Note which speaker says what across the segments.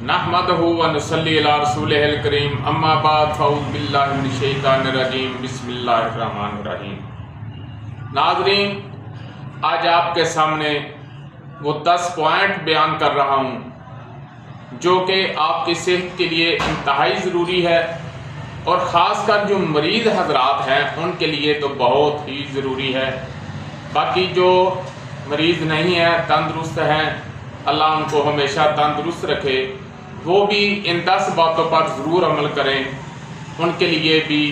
Speaker 1: नहमदहु व नुसल्ली अला रसूलिहिल करीम अम्मा बाद फ़अऊज़ु बिल्लाहि मिनश शैतानिर रजीम बिस्मिल्लाहिर रहमानिर रहीम। नाज़रीन, आज आपके सामने वो 10 पॉइंट बयान कर रहा हूँ जो कि आपकी सेहत के लिए इंतहाई ज़रूरी है और ख़ासकर जो मरीज़ हज़रात हैं उनके लिए तो बहुत ही ज़रूरी है। बाकी जो मरीज़ नहीं हैं, तंदुरुस्त हैं, अल्लाह उनको हमेशा तंदुरुस्त रखे, वो भी इन 10 बातों पर ज़रूर अमल करें। उनके लिए भी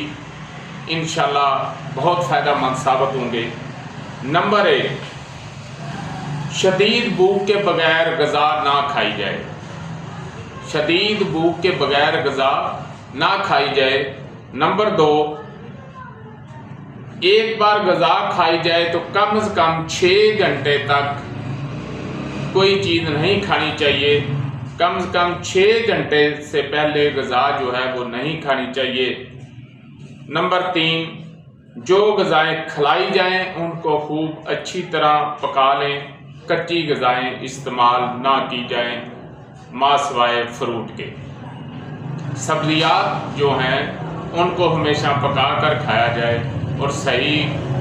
Speaker 1: इंशाअल्लाह बहुत फ़ायदेमंद साबित होंगे। नंबर 1, शदीद भूख के बगैर ग़िज़ा ना खाई जाए। शदीद भूख के बगैर ग़िज़ा ना खाई जाए। नंबर 2, एक बार ग़िज़ा खाई जाए तो कम से कम 6 घंटे तक कोई चीज़ नहीं खानी चाहिए। कम से कम 6 घंटे से पहले ग़िज़ा जो है वो नहीं खानी चाहिए। नंबर 3, जो ग़िज़ाएँ खिलाई जाएँ उनको खूब अच्छी तरह पका लें। कच्ची ग़िज़ाएँ इस्तेमाल ना की जाएँ मा सिवाय फ्रूट के। सब्ज़ियात जो हैं उनको हमेशा पका कर खाया जाए और सही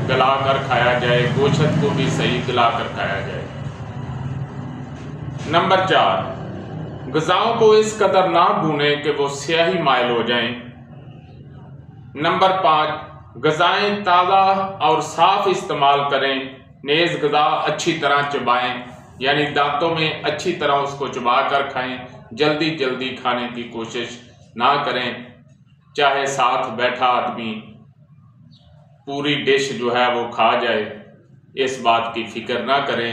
Speaker 1: गला कर खाया जाए। गोश्त को भी सही गला कर खाया जाए। नंबर 4, ग़िज़ाओं को इस कदर ना भूनें कि वो स्याही माइल हो जाएं। नंबर 5, ग़िज़ाएँ ताज़ा और साफ़ इस्तेमाल करें। नेज़ ग़िज़ा अच्छी तरह चबाएं, यानी दांतों में अच्छी तरह उसको चबा कर खाएं। जल्दी जल्दी खाने की कोशिश ना करें। चाहे साथ बैठा आदमी पूरी डिश जो है वो खा जाए, इस बात की फ़िक्र ना करें।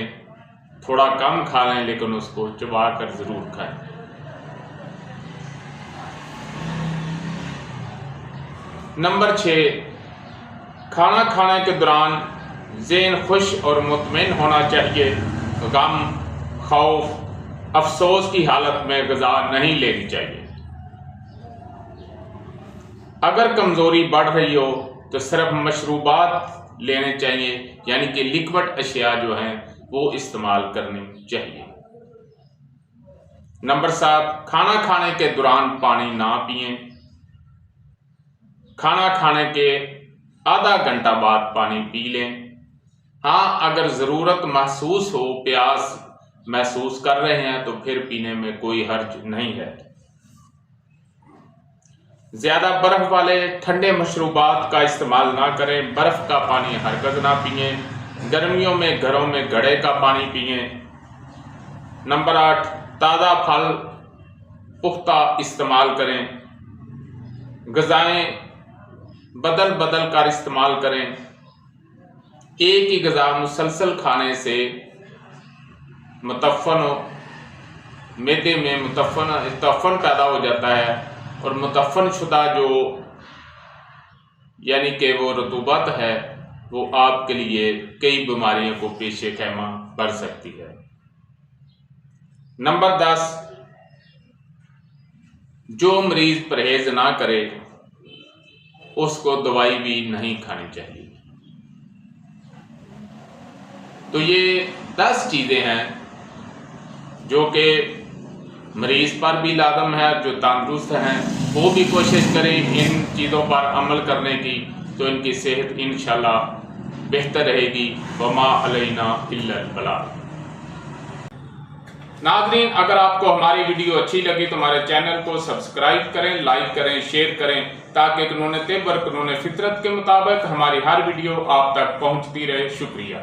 Speaker 1: थोड़ा कम खा लें लेकिन उसको चबा कर ज़रूर खाएं। नंबर 6, खाना खाने के दौरान ज़हन खुश और मुतमईन होना चाहिए। गम, खौफ, अफसोस की हालत में ग़िज़ा नहीं लेनी चाहिए। अगर कमज़ोरी बढ़ रही हो तो सिर्फ मशरूबात लेने चाहिए, यानी कि लिक्विड अशिया जो हैं वो इस्तेमाल करनी चाहिए। नंबर 7, खाना खाने के दौरान पानी ना पिएं। खाना खाने के आधा घंटा बाद पानी पी लें। हाँ, अगर ज़रूरत महसूस हो, प्यास महसूस कर रहे हैं तो फिर पीने में कोई हर्ज नहीं है। ज़्यादा बर्फ़ वाले ठंडे मशरूबात का इस्तेमाल ना करें। बर्फ़ का पानी हरगिज़ ना पिएं। गर्मियों में घरों में घड़े का पानी पिएं। नंबर 8, ताज़ा फल पुख्ता इस्तेमाल करें। ग़िज़ाएँ बदल बदल कर इस्तेमाल करें। एक ही ग़िज़ा मुसलसल खाने से मैदे में मुतफ़न पैदा हो जाता है और मुतफ़न शुदा जो यानी कि वो रतूबत है वो आपके लिए कई बीमारियों को पेशे खैमा कर सकती है। नंबर 10, जो मरीज़ परहेज़ ना करे उसको दवाई भी नहीं खानी चाहिए। तो ये 10 चीज़ें हैं जो कि मरीज़ पर भी लाज़म है। जो तंदुरुस्त हैं वो भी कोशिश करें इन चीज़ों पर अमल करने की, तो इनकी सेहत इंशाअल्लाह बेहतर रहेगी। वमा अलैना इल्लल बलाग। नाज़रीन, अगर आपको हमारी वीडियो अच्छी लगी तो हमारे चैनल को सब्सक्राइब करें, लाइक करें, शेयर करें, ताकि कानून तिब और कानून फितरत के मुताबिक हमारी हर वीडियो आप तक पहुंचती रहे। शुक्रिया।